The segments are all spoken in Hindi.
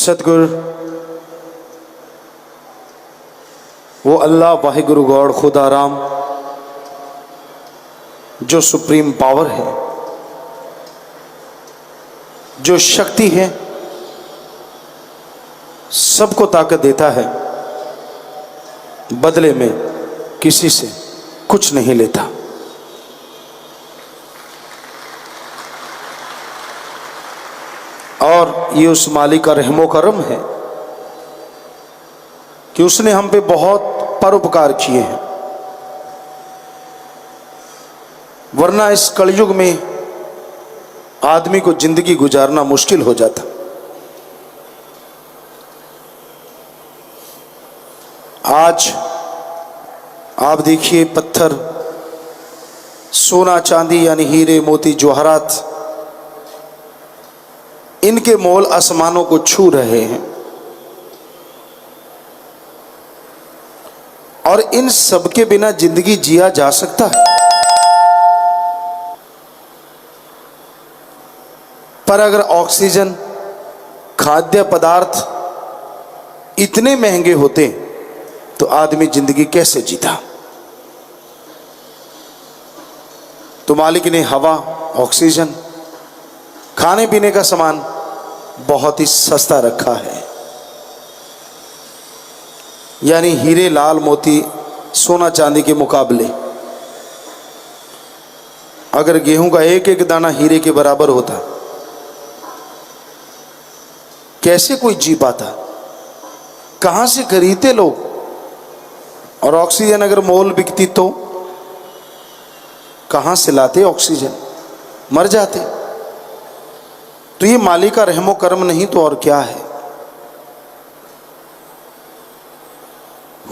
सतगुरु वो अल्लाह वाहिगुरु गॉड खुदा राम जो सुप्रीम पावर है, जो शक्ति है, सबको ताकत देता है, बदले में किसी से कुछ नहीं लेता। और ये उस मालिक का रहमो करम है कि उसने हम पे बहुत परोपकार किए हैं, वरना इस कलयुग में आदमी को जिंदगी गुजारना मुश्किल हो जाता। आज आप देखिए, पत्थर, सोना चांदी यानी हीरे मोती जवाहरात, इनके मोल आसमानों को छू रहे हैं और इन सब के बिना जिंदगी जिया जा सकता है। पर अगर ऑक्सीजन, खाद्य पदार्थ इतने महंगे होते तो आदमी जिंदगी कैसे जीता। तो मालिक ने हवा, ऑक्सीजन, खाने पीने का सामान बहुत ही सस्ता रखा है। यानी हीरे लाल मोती सोना चांदी के मुकाबले अगर गेहूं का एक एक दाना हीरे के बराबर होता, कैसे कोई जी पाता, कहां से खरीदते लोग। और ऑक्सीजन अगर मोल बिकती तो कहां से लाते ऑक्सीजन, मर जाते। तो ये मालिक का रहमो करम नहीं तो और क्या है।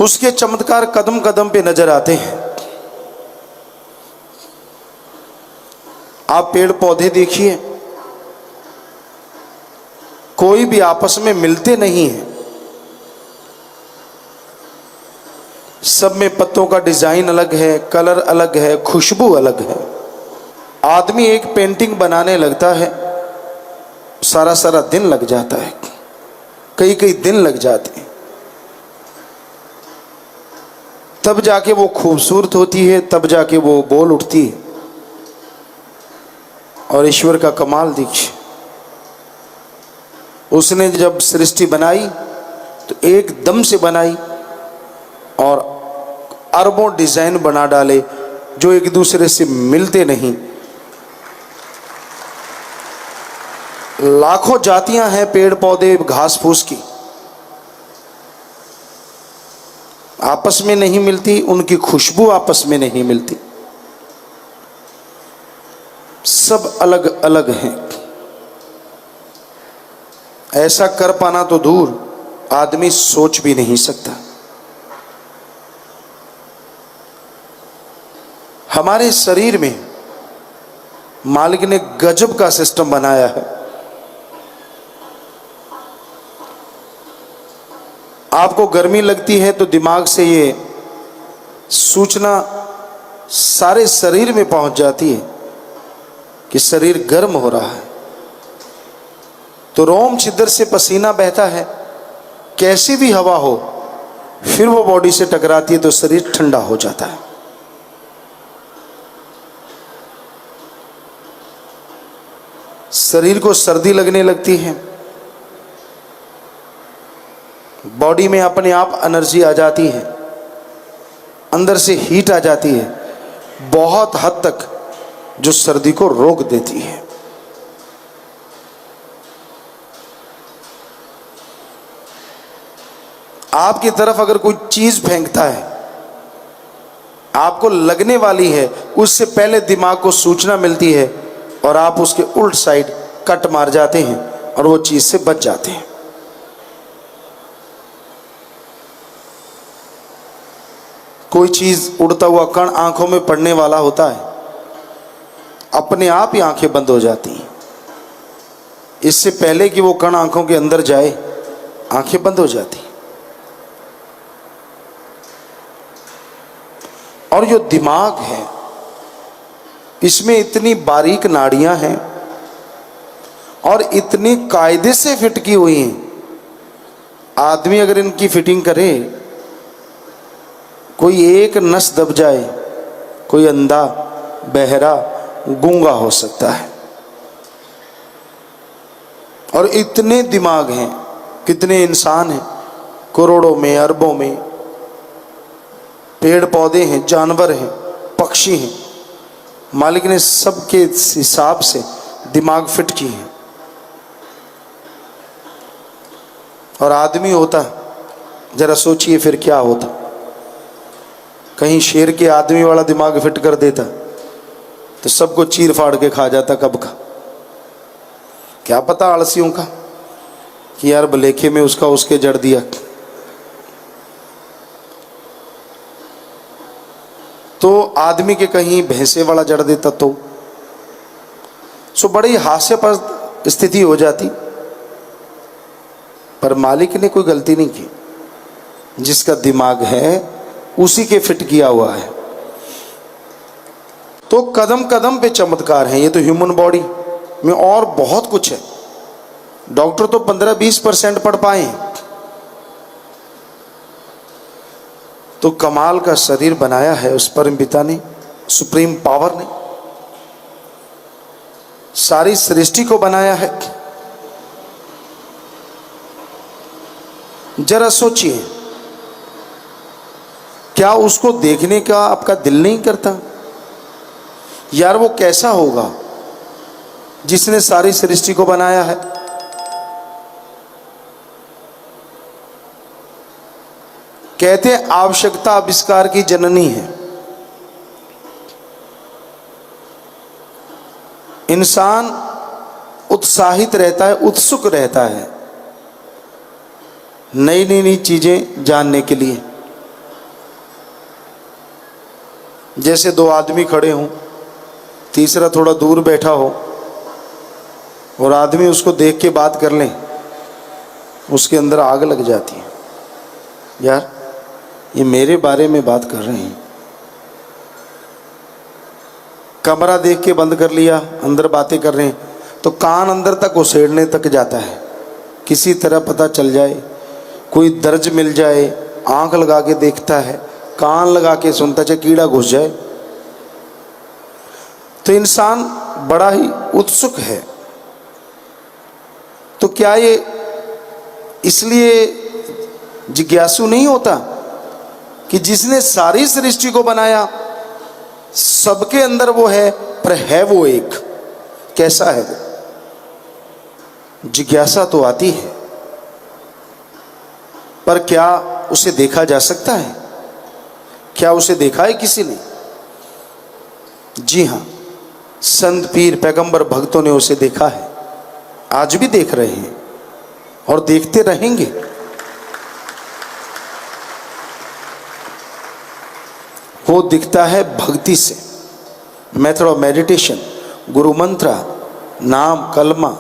उसके चमत्कार कदम कदम पे नजर आते हैं। आप पेड़ पौधे देखिए, कोई भी आपस में मिलते नहीं हैं। सब में पत्तों का डिजाइन अलग है, कलर अलग है, खुशबू अलग है। आदमी एक पेंटिंग बनाने लगता है, सारा सारा दिन लग जाता है, कई कई दिन लग जाते हैं, तब जाके वो खूबसूरत होती है, तब जाके वो बोल उठती है। और ईश्वर का कमाल देखिए, उसने जब सृष्टि बनाई तो एकदम से बनाई और अरबों डिजाइन बना डाले जो एक दूसरे से मिलते नहीं। लाखों जातियां हैं पेड़ पौधे घास फूस की, आपस में नहीं मिलती, उनकी खुशबू आपस में नहीं मिलती, सब अलग अलग हैं। ऐसा कर पाना तो दूर, आदमी सोच भी नहीं सकता। हमारे शरीर में मालिक ने गजब का सिस्टम बनाया है। आपको गर्मी लगती है तो दिमाग से ये सूचना सारे शरीर में पहुंच जाती है कि शरीर गर्म हो रहा है। तो रोम छिद्र से पसीना बहता है, कैसी भी हवा हो, फिर वो बॉडी से टकराती है तो शरीर ठंडा हो जाता है। शरीर को सर्दी लगने लगती है, बॉडी में अपने आप एनर्जी आ जाती है, अंदर से हीट आ जाती है, बहुत हद तक जो सर्दी को रोक देती है। आपकी तरफ अगर कोई चीज फेंकता है, आपको लगने वाली है, उससे पहले दिमाग को सूचना मिलती है और आप उसके उल्ट साइड कट मार जाते हैं और वो चीज से बच जाते हैं। कोई चीज उड़ता हुआ कण आंखों में पड़ने वाला होता है, अपने आप ही आंखें बंद हो जाती हैं। इससे पहले कि वो कण आंखों के अंदर जाए, आंखें बंद हो जाती हैं। और जो दिमाग है, इसमें इतनी बारीक नाड़ियां हैं और इतनी कायदे से फिट की हुई हैं आदमी अगर इनकी फिटिंग करे, कोई एक नस दब जाए, कोई अंधा, बहरा, गूंगा हो सकता है। और इतने दिमाग हैं, कितने इंसान हैं, करोड़ों में, अरबों में, पेड़ पौधे हैं, जानवर हैं, पक्षी हैं। मालिक ने सबके हिसाब से दिमाग फिट किए हैं। और आदमी होता, जरा सोचिए फिर क्या होता। कहीं शेर के आदमी वाला दिमाग फिट कर देता तो सबको चीर फाड़ के खा जाता कब का। क्या पता आलसियों का कि यार भलेखे में उसका उसके जड़ दिया। तो आदमी के कहीं भैंसे वाला जड़ देता तो सो बड़ी हास्यास्पद स्थिति हो जाती। पर मालिक ने कोई गलती नहीं की, जिसका दिमाग है उसी के फिट किया हुआ है। तो कदम कदम पे चमत्कार है। ये तो ह्यूमन बॉडी में और बहुत कुछ है। डॉक्टर तो 15-20% पढ़ पाए, तो कमाल का शरीर बनाया है उस परम पिता ने, सुप्रीम पावर ने। सारी सृष्टि को बनाया है। जरा सोचिए, क्या उसको देखने का आपका दिल नहीं करता? यार वो कैसा होगा जिसने सारी सृष्टि को बनाया है। कहते हैं आवश्यकता आविष्कार की जननी है। इंसान उत्साहित रहता है, उत्सुक रहता है नई नई नई चीजें जानने के लिए। जैसे दो आदमी खड़े हों, तीसरा थोड़ा दूर बैठा हो और आदमी उसको देख के बात कर लें, उसके अंदर आग लग जाती है। यार ये मेरे बारे में बात कर रहे हैं। कमरा देख के बंद कर लिया, अंदर बातें कर रहे हैं, तो कान अंदर तक उसेड़ने तक जाता है। किसी तरह पता चल जाए, कोई दर्ज मिल जाए, आंख लगा के देखता है, कान लगा के सुनता, चाहे कीड़ा घुस जाए। तो इंसान बड़ा ही उत्सुक है। तो क्या ये इसलिए जिज्ञासु नहीं होता कि जिसने सारी सृष्टि को बनाया सबके अंदर वो है, पर है वो एक। कैसा है वो? जिज्ञासा तो आती है, पर क्या उसे देखा जा सकता है? क्या उसे देखा है किसी ने? जी हाँ, संत पीर पैगंबर भक्तों ने उसे देखा है, आज भी देख रहे हैं और देखते रहेंगे। वो दिखता है भक्ति से, मेथड ऑफ मेडिटेशन, गुरु मंत्र, नाम, कलमा,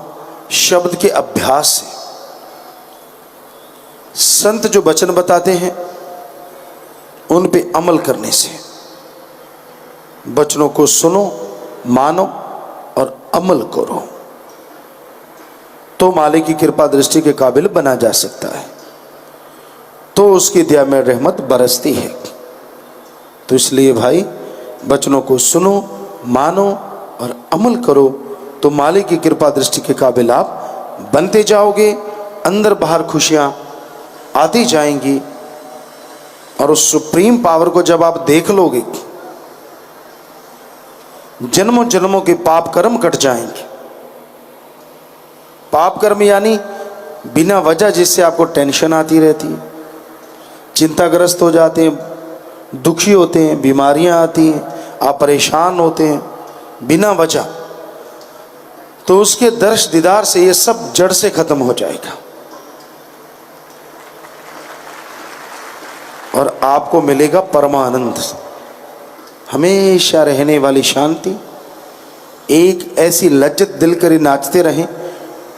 शब्द के अभ्यास से। संत जो वचन बताते हैं उन पे अमल करने से। वचनों को सुनो, मानो और अमल करो, तो मालिक की कृपा दृष्टि के काबिल बना जा सकता है। तो उसकी दया में रहमत बरसती है। तो इसलिए भाई, वचनों को सुनो, मानो और अमल करो, तो मालिक की कृपा दृष्टि के काबिल आप बनते जाओगे। अंदर बाहर खुशियां आती जाएंगी। और उस सुप्रीम पावर को जब आप देख लोगे, जन्मों जन्मों के पाप कर्म कट जाएंगे। पाप कर्म यानी बिना वजह जिससे आपको टेंशन आती रहती है, चिंताग्रस्त हो जाते हैं, दुखी होते हैं, बीमारियां आती हैं, आप परेशान होते हैं बिना वजह, तो उसके दर्श दीदार से ये सब जड़ से खत्म हो जाएगा। और आपको मिलेगा परमानंद, हमेशा रहने वाली शांति, एक ऐसी लज्जत दिल करी नाचते रहें,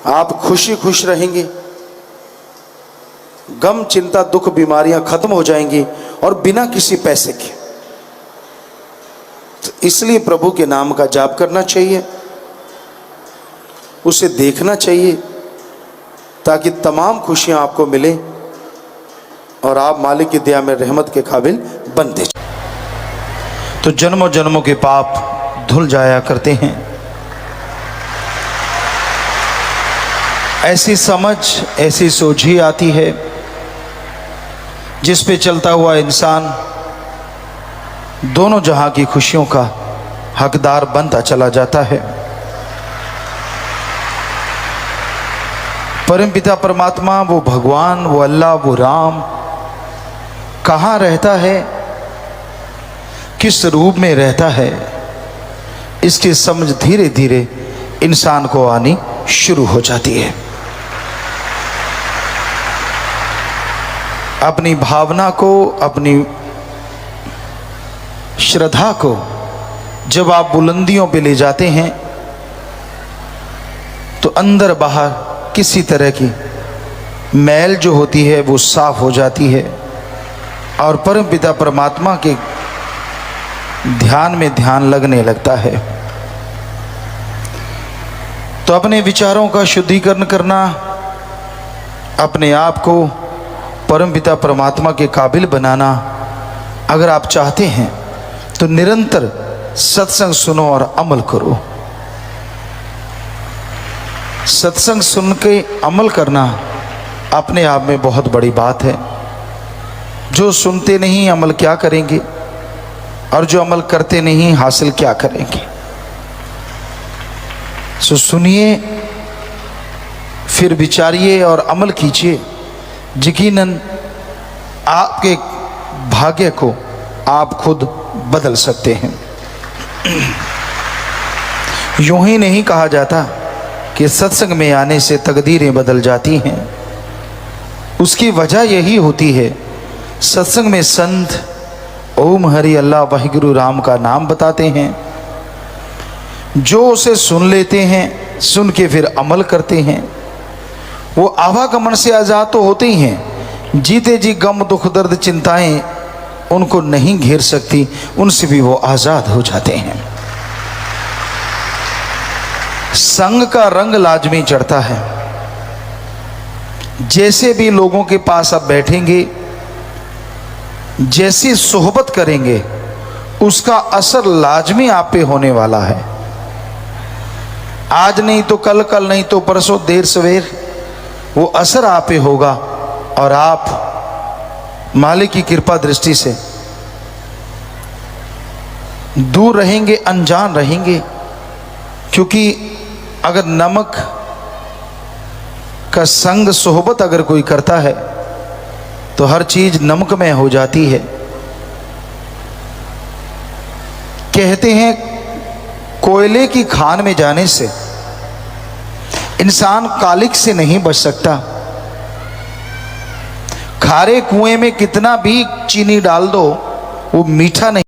आप खुशी खुश रहेंगे। गम, चिंता, दुख, बीमारियां खत्म हो जाएंगी और बिना किसी पैसे के। तो इसलिए प्रभु के नाम का जाप करना चाहिए, उसे देखना चाहिए, ताकि तमाम खुशियां आपको मिले, और आप मालिक की दया में रहमत के काबिल बनते जाएं। तो जन्मों जन्मों के पाप धुल जाया करते हैं। ऐसी समझ, ऐसी सोच ही आती है जिस पे चलता हुआ इंसान दोनों जहां की खुशियों का हकदार बनता चला जाता है। परमपिता परमात्मा, वो भगवान, वो अल्लाह, वो राम कहाँ रहता है, किस रूप में रहता है, इसकी समझ धीरे धीरे इंसान को आनी शुरू हो जाती है। अपनी भावना को, अपनी श्रद्धा को जब आप बुलंदियों पे ले जाते हैं तो अंदर बाहर किसी तरह की मैल जो होती है वो साफ हो जाती है और परमपिता परमात्मा के ध्यान में ध्यान लगने लगता है। तो अपने विचारों का शुद्धिकरण करना, अपने आप को परमपिता परमात्मा के काबिल बनाना अगर आप चाहते हैं तो निरंतर सत्संग सुनो और अमल करो। सत्संग सुन के अमल करना अपने आप में बहुत बड़ी बात है। जो सुनते नहीं अमल क्या करेंगे, और जो अमल करते नहीं हासिल क्या करेंगे। सो सुनिए, फिर विचारिए और अमल कीजिए। यकीनन आपके भाग्य को आप खुद बदल सकते हैं। यूं ही नहीं कहा जाता कि सत्संग में आने से तकदीरें बदल जाती हैं। उसकी वजह यही होती है, सत्संग में संत ओम हरि अल्लाह वाहिगुरु राम का नाम बताते हैं। जो उसे सुन लेते हैं, सुन के फिर अमल करते हैं, वो आवागमन से आज़ाद तो होते ही हैं। जीते जी गम दुख दर्द चिंताएं उनको नहीं घेर सकती, उनसे भी वो आज़ाद हो जाते हैं। संग का रंग लाजमी चढ़ता है। जैसे भी लोगों के पास आप बैठेंगे, जैसी सोहबत करेंगे, उसका असर लाजमी आप पे होने वाला है। आज नहीं तो कल, कल नहीं तो परसों, देर सवेर वो असर आप पे होगा और आप मालिक की कृपा दृष्टि से दूर रहेंगे, अनजान रहेंगे। क्योंकि अगर नमक का संग सोहबत अगर कोई करता है तो हर चीज नमक में हो जाती है। कहते हैं कोयले की खान में जाने से इंसान कालिक से नहीं बच सकता। खारे कुएं में कितना भी चीनी डाल दो वो मीठा नहीं